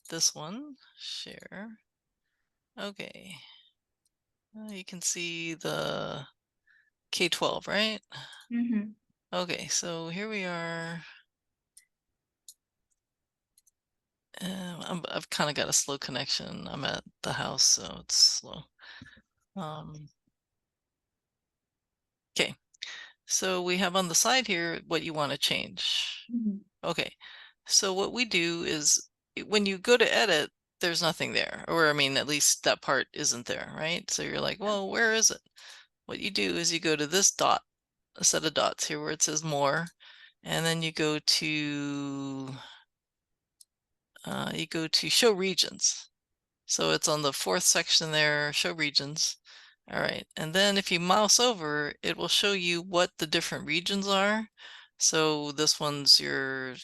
this one, share. Okay. You can see the K-12, right? Mm-hmm. Okay, so here we are. I've kind of got a slow connection. I'm at the house, so it's slow. Okay, so we have on the side here what you want to change. Mm-hmm. Okay, so what we do is when you go to edit, there's nothing there, or I mean, at least that part isn't there, right? So you're like, well, where is it? What you do is you go to this dot, a set of dots here where it says more, and then you go to show regions. So it's on the fourth section there, show regions. All right, and then if you mouse over, it will show you what the different regions are. So this one's your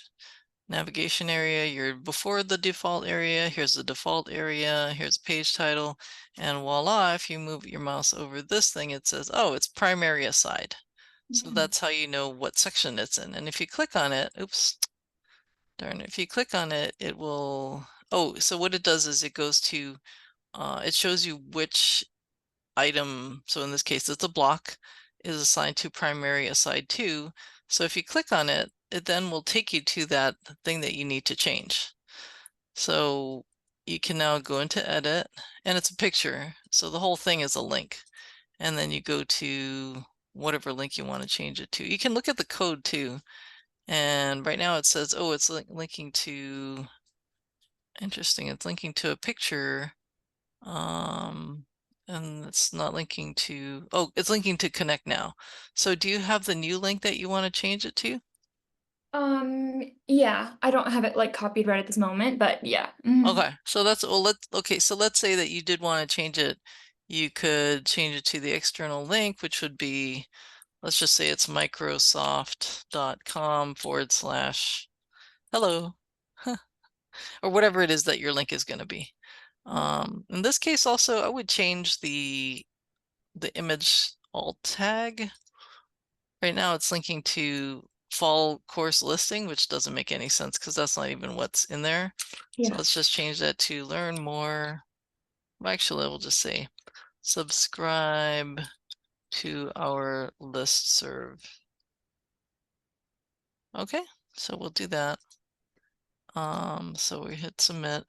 navigation area, you're before the default area, here's the default area, here's page title, and voila, if you move your mouse over this thing, it says, oh, it's primary aside. So Mm-hmm. that's how you know what section it's in. And if you click on it, oops, darn it, if you click on it, it will, oh, so what it does is it goes to, it shows you which item, so in this case, it's a block, is assigned to primary aside to. So if you click on it, it then will take you to that thing that you need to change. So you can now go into edit, and it's a picture. So the whole thing is a link. And then you go to whatever link you want to change it to. You can look at the code too. And right now it says, oh, it's linking to, interesting, it's linking to a picture. And it's not linking to, oh, it's linking to connect now. So do you have the new link that you want to change it to? Yeah, I don't have it like copied right at this moment, but yeah. Mm-hmm. Okay, so that's, well, so let's say that you did want to change it. You could change it to the external link, which would be, let's just say it's microsoft.com/hello, or whatever it is that your link is going to be. In this case, also, I would change the image alt tag. Right now it's linking to fall course listing, which doesn't make any sense because that's not even what's in there. So Yeah. let's just change that to learn more. Actually, we'll just say subscribe to our listserv. Okay, so we'll do that. So we hit submit.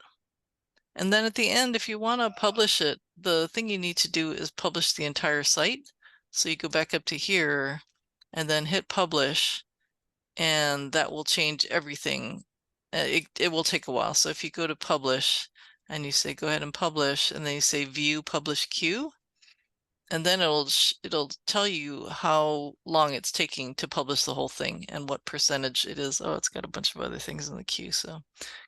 And then at the end, if you want to publish it, the thing you need to do is publish the entire site. So you go back up to here and then hit publish, and that will change everything. It will take a while. So if you go to publish and you say go ahead and publish, and then you say view publish queue, and then it'll tell you how long it's taking to publish the whole thing and what percentage it is. Oh, it's got a bunch of other things in the queue, so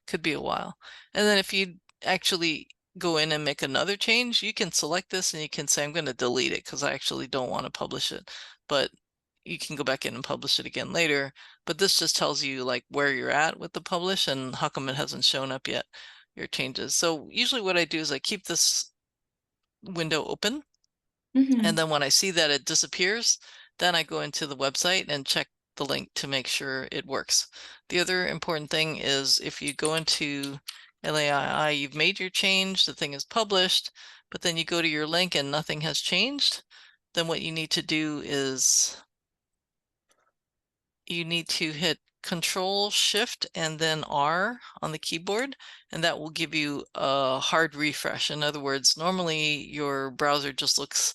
could be a while. And then if you actually go in and make another change, you can select this and you can say, I'm going to delete it because I actually don't want to publish it. But you can go back in and publish it again later. But this just tells you like where you're at with the publish and how come it hasn't shown up yet, your changes. So usually what I do is I keep this window open, Mm-hmm. and then when I see that it disappears, then I go into the website and check the link to make sure it works. The other important thing is if you go into LAII, you've made your change, the thing is published, but then you go to your link and nothing has changed, then what you need to do is you need to hit Control Shift and then R on the keyboard, and that will give you a hard refresh. In other words, normally your browser just looks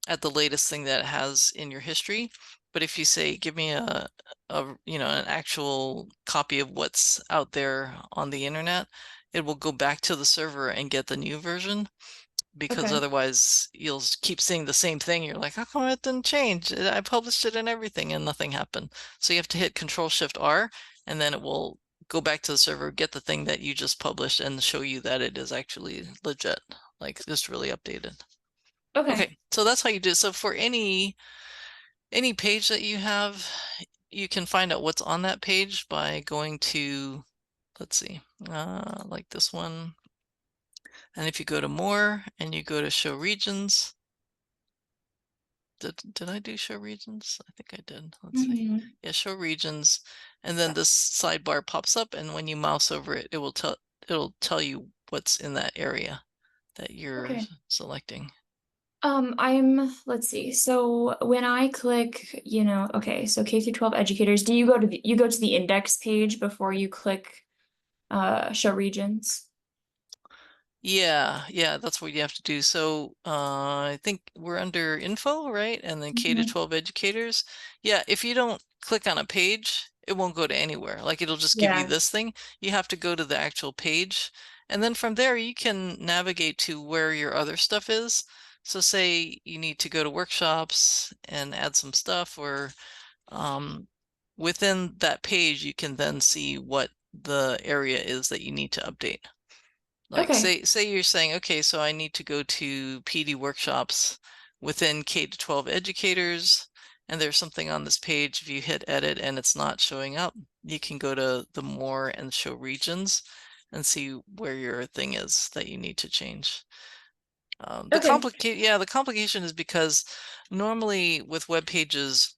at the latest thing that it has in your history. But if you say, give me a an actual copy of what's out there on the internet, it will go back to the server and get the new version, because Okay. otherwise you'll keep seeing the same thing. You're like, how come it didn't change? I published it and everything and nothing happened. So you have to hit Control Shift R, and then it will go back to the server, get the thing that you just published, and show you that it is actually legit, like just really updated. Okay. Okay, so that's how you do it. So for any page that you have, you can find out what's on that page by going to, let's see, like this one. And if you go to more and you go to show regions, did I do show regions? I think I did. Let's see. Mm-hmm. Yeah, show regions. And then this sidebar pops up, and when you mouse over it, it will it'll tell you what's in that area that you're Okay. selecting. Let's see. So when I click, okay, so K through 12 educators, do you go to the index page before you click show regions? Yeah, that's what you have to do. So I think we're under info, right? And then K to Mhm. 12 educators. Yeah, if you don't click on a page, it won't go to anywhere. Like it'll just give you Yeah. this thing. You have to go to the actual page. And then from there, you can navigate to where your other stuff is. So say you need to go to workshops and add some stuff, or um, within that page, you can then see what the area is that you need to update. Like Okay. say you're saying, okay, so I need to go to PD workshops within K to 12 educators, and there's something on this page. If you hit edit and it's not showing up, you can go to the more and show regions and see where your thing is that you need to change. Okay. The complication is because normally with web pages,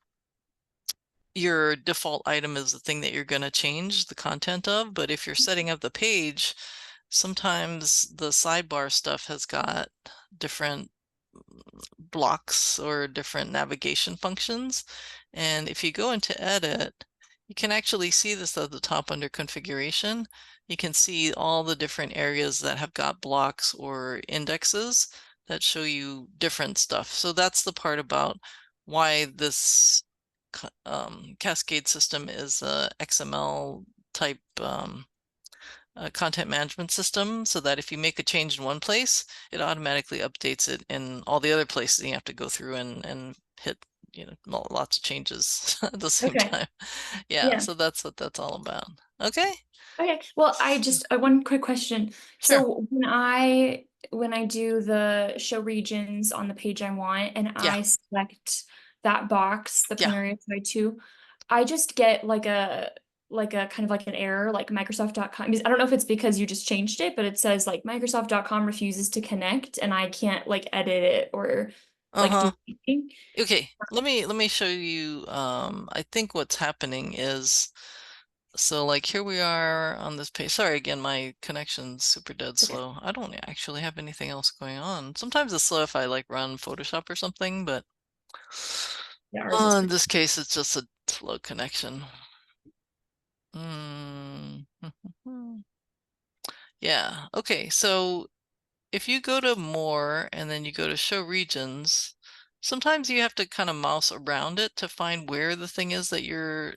your default item is the thing that you're going to change the content of, but if you're setting up the page, sometimes the sidebar stuff has got different blocks or different navigation functions. And if you go into edit, you can actually see this at the top under configuration. You can see all the different areas that have got blocks or indexes that show you different stuff. So that's the part about why this Cascade system is a XML type content management system, so that if you make a change in one place, it automatically updates it in all the other places. You have to go through and hit, lots of changes at the same Okay. time. Yeah, Yeah. so that's what that's all about. Okay, Okay. Well, one quick question. sure. So when I do the show regions on the page I want and Yeah, I select that box, the yeah. primary side two, I just get like a kind of like an error like Microsoft.com. I don't know if it's because you just changed it, but it says like Microsoft.com refuses to connect and I can't like edit it or like Uh-huh. do anything. Okay, let me show you. I think what's happening is, so like here we are on this page. Sorry again, my connection's super dead It's okay. slow. I don't actually have anything else going on. Sometimes it's slow if I like run Photoshop or something, but Yeah, ours is in pretty. this case it's just a slow connection. Mm. Yeah, okay, so if you go to more and then you go to show regions, sometimes you have to kind of mouse around it to find where the thing is that you're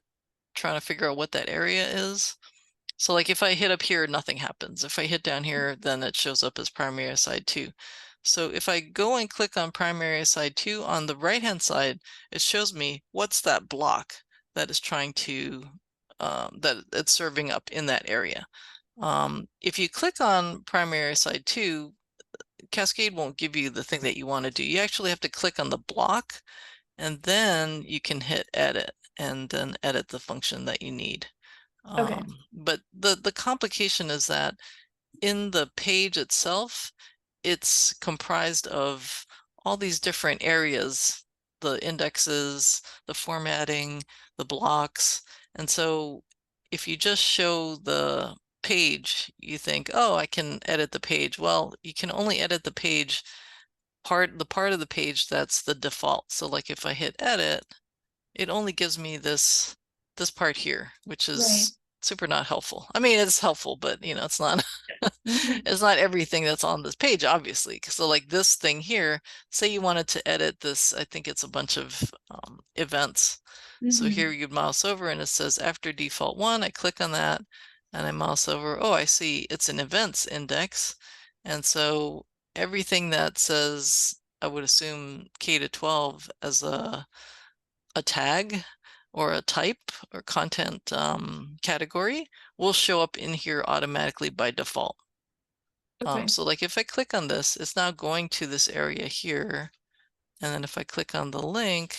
trying to figure out what that area is. So like if I hit up here, nothing happens. If I hit down here, then it shows up as primary side 2. So if I go and click on primary side 2 on the right-hand side, it shows me what's that block that is trying to, that it's serving up in that area. If you click on primary side 2, Cascade won't give you the thing that you want to do. You actually have to click on the block and then you can hit edit and then edit the function that you need. Okay. But the complication is that in the page itself, it's comprised of all these different areas, the indexes, the formatting, the blocks. And so if you just show the page, you think, oh, I can edit the page. Well, you can only edit the page the part of the page that's the default. So like if I hit edit, it only gives me this part here, which Right. is super not helpful. I mean, it's helpful, but it's not Mhm. it's not everything that's on this page, obviously. So like this thing here, say you wanted to edit this, I think it's a bunch of events. So here Mhm. you'd mouse over and it says after default 1, I click on that and I mouse over. Oh, I see it's an events index. And so everything that says, I would assume K to 12 as a tag or a type or content category will show up in here automatically by default. Okay. So like if I click on this, it's now going to this area here. And then if I click on the link,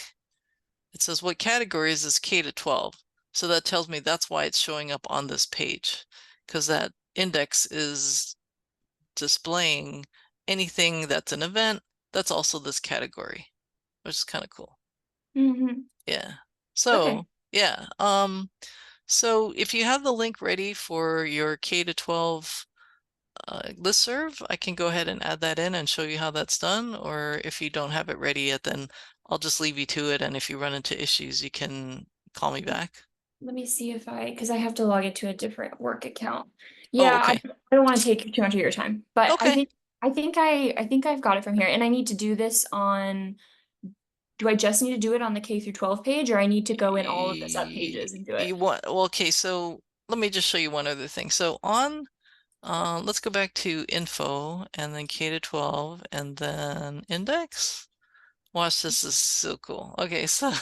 it says what categories is K to 12. So that tells me that's why it's showing up on this page, because that index is displaying anything that's an event that's also this category, which is kind of cool. Mhm. Yeah. Okay. So yeah. So if you have the link ready for your K to 12 listserv, I can go ahead and add that in and show you how that's done. Or if you don't have it ready yet, then I'll just leave you to it. And if you run into issues, you can call me back. Let me see if because I have to log into a different work account. Oh, Yeah, okay. I don't want to take too much of your time, but Okay. I think I've got it from here, and I need to do this on. Do I just need to do it on the K through 12 page, or I need to go in all of the sub pages and do it? You want, well, okay, so let me just show you one other thing. So on, let's go back to info and then K to 12 and then index. Watch, this is so cool. Okay, so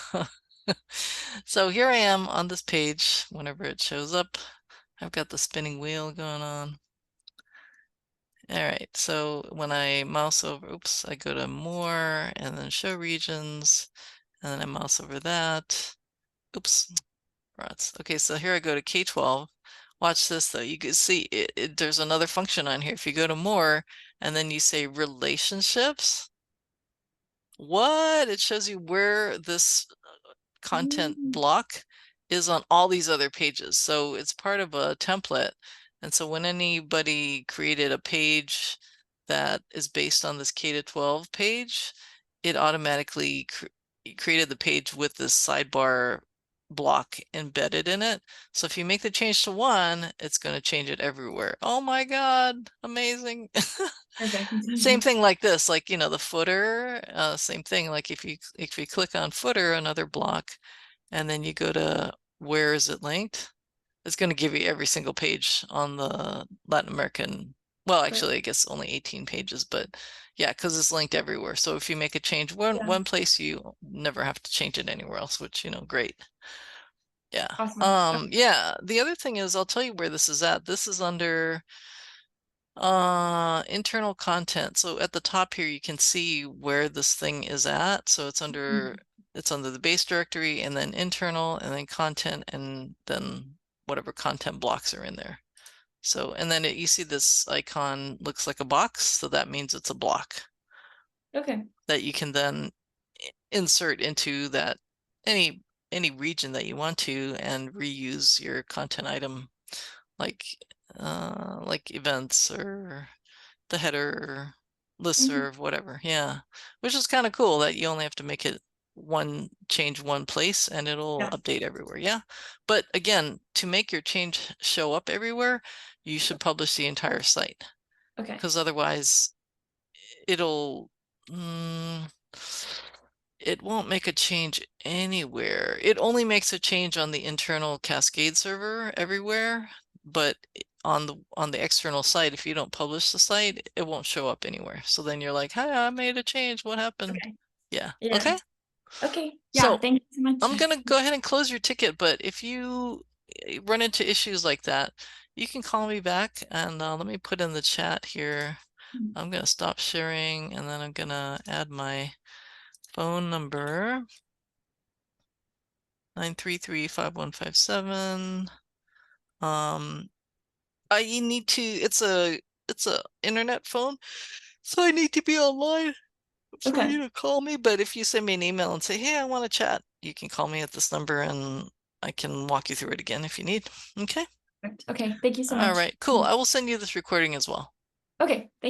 so here I am on this page whenever it shows up. I've got the spinning wheel going on. All right, so when I mouse over, oops, I go to more and then show regions, and then I mouse over that. Oops, rats. Okay, so here I go to K12. Watch this though. You can see there's another function on here. If you go to more and then you say relationships, what? It shows you where this content Mm. block is on all these other pages. So it's part of a template. And so when anybody created a page that is based on this K to 12 page, it automatically created the page with this sidebar block embedded in it. So if you make the change to one, it's going to change it everywhere. Oh my God, amazing. Perfect. Same thing like this, like, the footer, same thing. Like if you click on footer, another block, and then you go to where is it linked? It's going to give you every single page on the Latin American. Well, actually, I guess only 18 pages, but yeah, because it's linked everywhere. So if you make a change Yeah, one place, you never have to change it anywhere else, which, great. Yeah. awesome. Okay. Yeah, the other thing is I'll tell you where this is at. This is under internal content. So at the top here you can see where this thing is at. So it's under the base directory and then internal and then content and then whatever content blocks are in there. So and then you see this icon looks like a box, so that means it's a block Okay. that you can then insert into that any region that you want to and reuse your content item like events or the header, Mhm. listserv, whatever. Yeah, which is kind of cool that you only have to make it change one place and it'll Yeah. update everywhere. Yeah, but again, to make your change show up everywhere, you should publish the entire site Okay. because otherwise it'll mm, it won't make a change anywhere. It only makes a change on the internal Cascade server everywhere, but on the external site, if you don't publish the site, it won't show up anywhere. So then you're like, "Hi, I made a change. What happened?" Okay. Yeah. Yeah. Okay. Okay. Yeah. So Thank you so much. I'm gonna go ahead and close your ticket, but if you run into issues like that, you can call me back and let me put in the chat here. I'm gonna stop sharing and then I'm gonna add my phone number 933-5157. I need to it's a internet phone, so I need to be online for Okay. you to call me. But if you send me an email and say, hey, I want to chat, you can call me at this number and I can walk you through it again if you need. Okay. Perfect. Okay. Thank you so All much. right, cool. I will send you this recording as well. Okay. Thank